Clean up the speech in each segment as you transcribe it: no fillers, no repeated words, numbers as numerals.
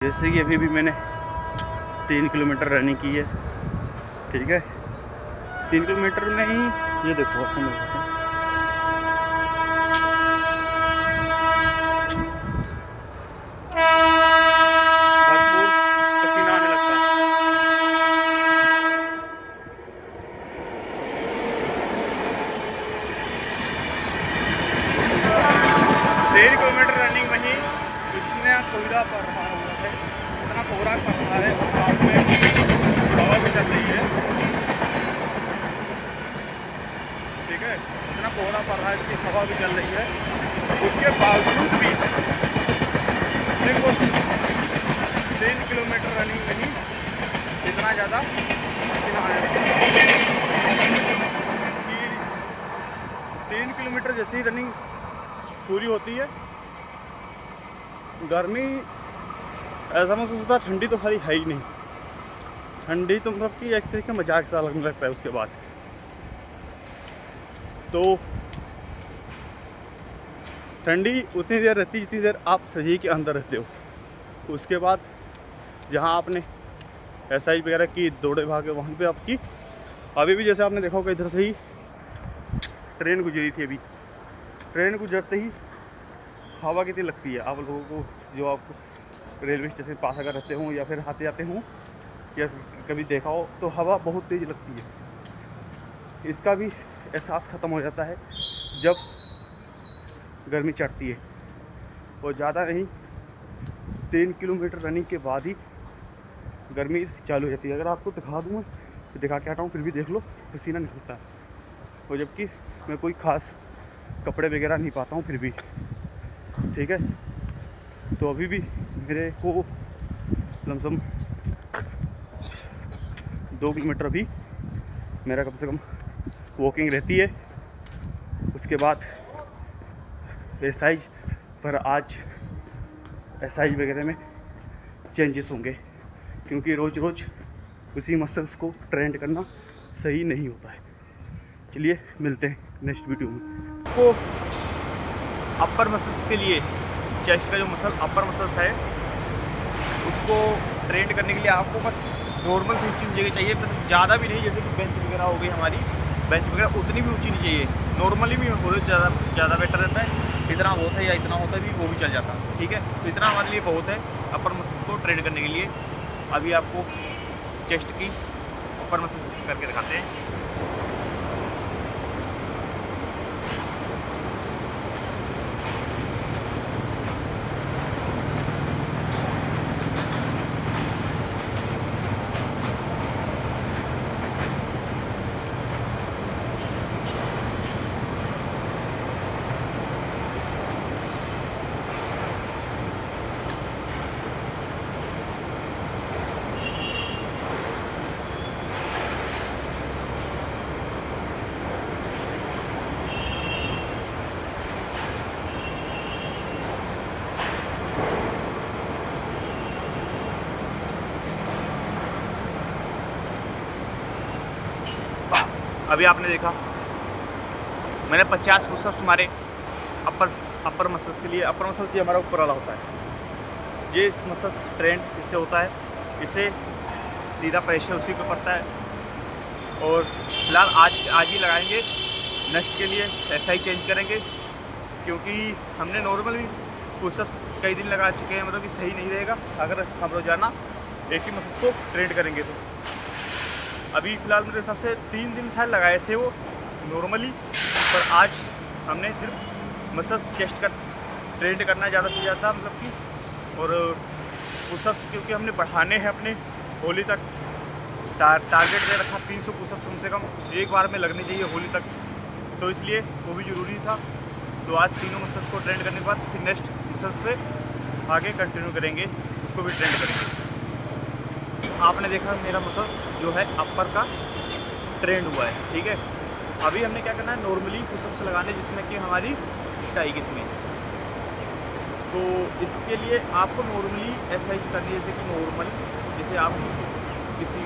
जैसे कि अभी भी मैंने 3 किलोमीटर रनिंग की है, ठीक है। 3 किलोमीटर में ही ये देखो आपको मैं बताता हूँ, भरपूर पसीना आने लगता है। 3 किलोमीटर रनिंग में ही इतना कोहरा पड़ रहा है, इतना कोहरा पड़ रहा है, और साथ में हवा भी चल रही है, ठीक है। इतना कोहरा पड़ रहा है कि हवा भी चल रही है, उसके बावजूद भी सिर्फ 3 किलोमीटर रनिंग में ही इतना ज़्यादा पसीना आने लगता है कि 3 किलोमीटर जैसे ही रनिंग पूरी होती है, गर्मी ऐसा महसूस होता है, ठंडी तो खाली है ही नहीं, ठंडी तो मतलब कि एक तरीके का मजाक सा लगने लगता है। उसके बाद तो ठंडी उतनी देर रहती जितनी देर आप शरीर के अंदर रहते हो। उसके बाद जहाँ आपने एक्सरसाइज वगैरह की, दौड़े भागे, वहाँ पे आपकी अभी भी जैसे आपने देखा होगा, इधर से ही ट्रेन गुजरी थी। अभी ट्रेन गुजरते ही हवा कितनी लगती है आप लोगों को, जो आप रेलवे स्टेशन के पास अगर रहते हों या फिर आते जाते हों या कभी देखा हो, तो हवा बहुत तेज़ लगती है। इसका भी एहसास ख़त्म हो जाता है जब गर्मी चढ़ती है, और ज़्यादा नहीं, 3 किलोमीटर रनिंग के बाद ही गर्मी चालू हो जाती है। अगर आपको दिखा दूँ, तो दिखा के हटाऊँ, फिर भी देख लो पसीना निकलता है, और जबकि मैं कोई ख़ास कपड़े वगैरह नहीं पाता हूँ फिर भी, ठीक है। तो अभी भी मेरे को लमसम 2 किलोमीटर भी मेरा कम से कम वॉकिंग रहती है। उसके बाद एक्सरसाइज पर आज एक्सरसाइज वगैरह में चेंजेस होंगे, क्योंकि रोज़ रोज़ उसी मसल्स को ट्रेंड करना सही नहीं होता है। चलिए मिलते हैं नेक्स्ट वीडियो में। तो अपर मसल्स के लिए, चेस्ट का जो मसल अपर मसल्स है, उसको ट्रेंड करने के लिए आपको बस नॉर्मल से ऊँची जगह चाहिए, मतलब ज़्यादा भी नहीं। जैसे कि बेंच वगैरह हो गई हमारी, बेंच वगैरह उतनी भी ऊँची नहीं चाहिए, नॉर्मली भी हो ज़्यादा बेटर रहता है। इतना बहुत है या इतना होता है भी, वो भी चल जाता है, ठीक है। तो इतना हमारे लिए बहुत है अपर मसल्स को ट्रेंड करने के लिए। अभी आपको चेस्ट की अपर मसल्स करके दिखाते हैं। अभी आपने देखा मैंने 50 पुशअप्स मारे अपर मसल्स के लिए। अपर मसल्स ये हमारा ऊपर वाला होता है, ये इस मसल्स ट्रेंड इससे होता है, इससे सीधा प्रेशर उसी पे पड़ता है। और फिलहाल आज ही लगाएंगे, नेक्स्ट के लिए एक्सरसाइज चेंज करेंगे, क्योंकि हमने नॉर्मली पुशअप्स कई दिन लगा चुके हैं, मतलब कि सही नहीं रहेगा अगर हम रोज़ाना एक ही मसल्स को ट्रेंड करेंगे। तो अभी फ़िलहाल मेरे हिसाब से 3 दिन शायद लगाए थे वो नॉर्मली, पर आज हमने सिर्फ मसल्स चेस्ट का ट्रेंड करना ज़्यादा से ज़्यादा, मतलब कि। और पुशअप्स क्योंकि हमने बढ़ाने हैं अपने होली तक, टारगेट दे रखा 300 पुशअप्स कम से कम एक बार में लगने चाहिए होली तक, तो इसलिए वो भी ज़रूरी था। तो आज तीनों मसल्स को ट्रेंड करने के बाद फिर नेक्स्ट मसल्स पे आगे कंटिन्यू करेंगे, उसको भी ट्रेंड करेंगे। आपने देखा मेरा मसल्स जो है अपर का ट्रेंड हुआ है, ठीक है। अभी हमने क्या करना है, नॉर्मली पुशअप्स लगाने, जिसमें कि हमारी आएगी इसमें। तो इसके लिए आपको नॉर्मली एक्सरसाइज करनी है, जैसे कि नॉर्मल, जैसे आप किसी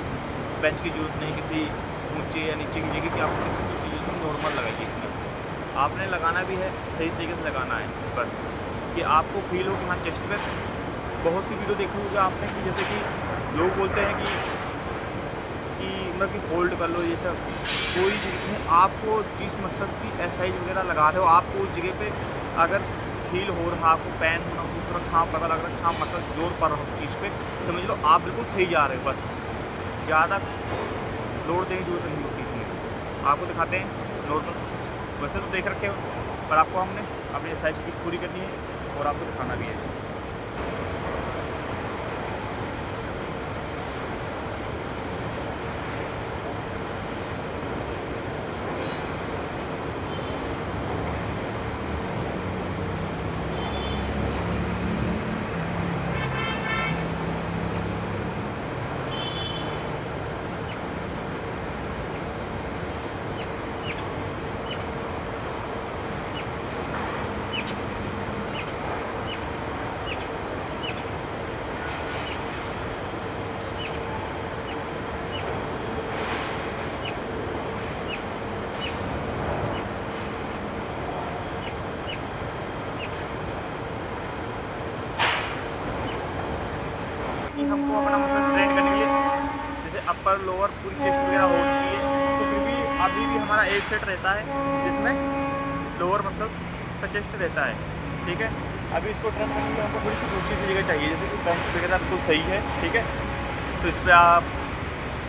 बेंच की जरूरत नहीं, किसी ऊंचे या नीचे की जगह की आपको किसी चीज़ को नॉर्मल लगाइए। इसमें आपने लगाना भी है, सही तरीके से लगाना है, बस कि आपको फील हो कि हाँ चेस्ट पे बहुत सी वीडियो देखी होगी आपने कि जैसे कि लोग बोलते हैं कि मतलब कि होल्ड कर लो ये सब, कोई ज़रूरत नहीं। आपको जिस मसल्स की एक्सरसाइज वगैरह लगा रहे हो, आपको उस जगह पे अगर फील हो रहा, आपको पेन होना महसूस हो रहा, कहाँ पता लग रहा है, कहाँ मसल जोर पड़ रहा है चीज़ पे, समझ लो आप बिल्कुल सही जा रहे हो। बस ज़्यादा लोड देने की जरूरत नहीं होती इसमें। आपको दिखाते हैं नॉर्मल पुशअप्स, वैसे तो देख रखे हो, पर आपको हमने अपनी एक्सरसाइज की पूरी करनी है और आपको दिखाना भी है। कि हमको अपना मसल ट्रेन करने के लिए जैसे अपर लोअर पूरी चेस्ट वगैरह हो चुकी है, तो फिर भी अभी भी हमारा एक सेट रहता है जिसमें लोअर मसल्स का चेस्ट रहता है। ठीक है, अभी इसको ट्रेन करने के लिए हमको थोड़ी सी दूसरी सी जगह चाहिए, जैसे कि बेंच वगैरह बिल्कुल सही है। ठीक है, तो इस पर आप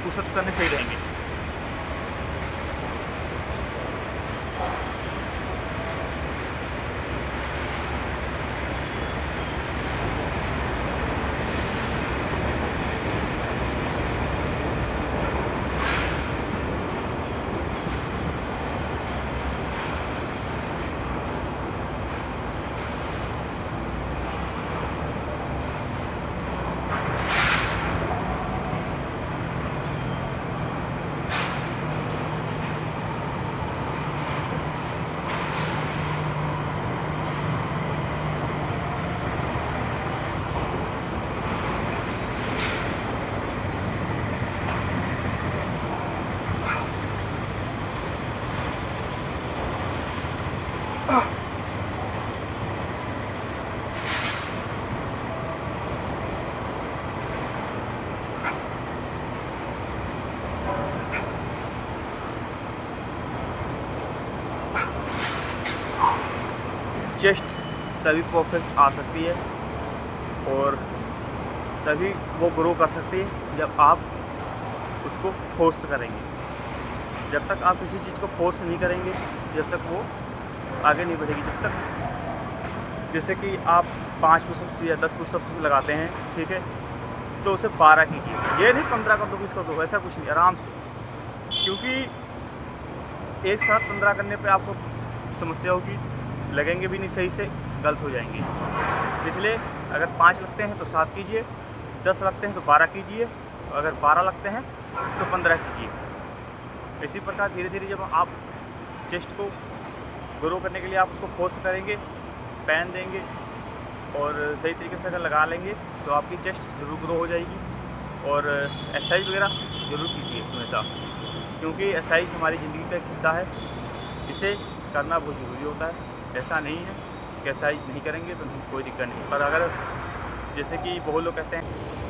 पुशअप्स करने सही रहेंगे। चेस्ट तभी परफेक्ट आ सकती है और तभी वो ग्रो कर सकती है जब आप उसको फोर्स करेंगे। जब तक आप किसी चीज़ को फोर्स नहीं करेंगे, जब तक वो आगे नहीं बढ़ेगी। जब तक जैसे कि आप 5 पुशअप्स या 10 पुशअप्स लगाते हैं, ठीक है, तो उसे 12 कीजिए। ये नहीं 15 कर दो, 20 कर दो, ऐसा कुछ नहीं, आराम से। क्योंकि एक साथ 15 करने पे आपको समस्या होगी, लगेंगे भी नहीं सही से, गलत हो जाएंगे। इसलिए अगर 5 लगते हैं तो 7 कीजिए, 10 लगते हैं तो 12 कीजिए, अगर 12 लगते हैं तो 15 कीजिए। इसी प्रकार धीरे धीरे जब आप चेस्ट को ग्रो करने के लिए आप उसको फोर्स करेंगे, पैन देंगे और सही तरीके से अगर लगा लेंगे तो आपकी चेस्ट ज़रूर ग्रो हो जाएगी। और एक्सरसाइज वगैरह ज़रूर कीजिए हमेशा, क्योंकि एक्सरसाइज हमारी ज़िंदगी का एक हिस्सा है, इसे करना बहुत ज़रूरी होता है। ऐसा नहीं है कि एक्सरसाइज नहीं करेंगे तो कोई दिक्कत नहीं, पर अगर जैसे कि बहुत लोग कहते हैं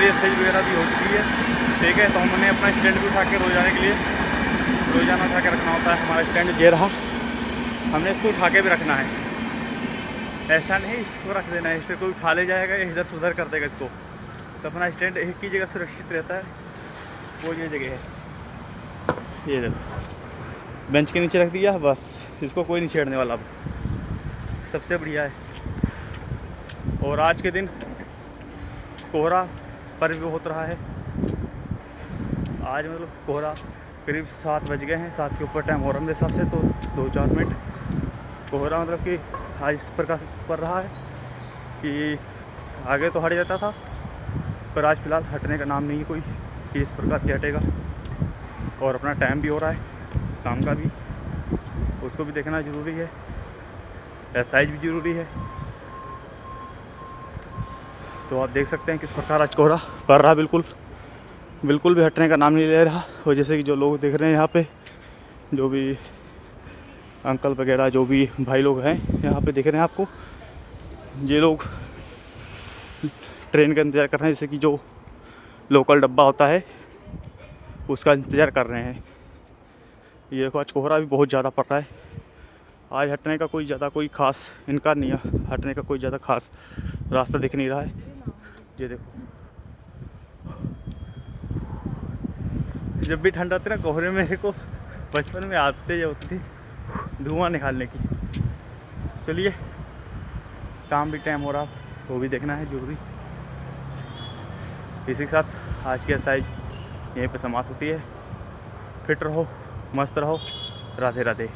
हमारी एक्सरसाइज वगैरह भी हो चुकी है, ठीक है। तो हमने अपना स्टैंड भी उठा के रोजाना के लिए रोजाना उठा के रखना होता है। हमारा स्टैंड ये रहा, हमने इसको उठा के भी रखना है, ऐसा नहीं इसको रख देना है, इस पर कोई उठा ले जाएगा इधर से उधर कर देगा इसको। तो अपना स्टैंड एक ही जगह सुरक्षित रहता है, वो ये जगह है। ये देखो बेंच के नीचे रख दिया, बस इसको कोई नहीं छेड़ने वाला, अब सबसे बढ़िया है। और आज के दिन कोहरा पर्व भी होता रहा है। आज मतलब कोहरा करीब 7 बज गए हैं, 7 के ऊपर टाइम हो रहा है मेरे हिसाब से, तो 2-4 मिनट कोहरा मतलब कि आज इस प्रकार से पड़ रहा है कि आगे तो हट जाता था, पर आज फ़िलहाल हटने का नाम नहीं है कोई कि इस प्रकार से हटेगा। और अपना टाइम भी हो रहा है काम का भी, उसको भी देखना ज़रूरी है, एक्सरसाइज भी ज़रूरी है। तो आप देख सकते हैं किस प्रकार आज कोहरा पड़ रहा, बिल्कुल भी हटने का नाम नहीं ले रहा। और जैसे कि जो लोग देख रहे हैं यहाँ पे, जो भी अंकल वगैरह जो भी भाई लोग हैं यहाँ पे देख रहे हैं आपको, ये लोग ट्रेन का इंतज़ार कर रहे हैं, जैसे कि जो लोकल डब्बा होता है उसका इंतज़ार कर रहे हैं। ये देखो आज कोहरा भी बहुत ज़्यादा पड़ रहा है, आज हटने का कोई ज़्यादा कोई ख़ास इनकार नहीं है, हटने का कोई ज़्यादा ख़ास रास्ता दिख नहीं रहा है। ये देखो जब भी ठंड आती है ना, कोहरे में मेरे को बचपन में आदतें जो होती थी धुआं निकालने की। चलिए काम भी टाइम हो रहा, वो भी देखना है ज़रूरी। इसी के साथ आज की एक्सरसाइज यहीं पे समाप्त होती है। फिट रहो, मस्त रहो, राधे राधे।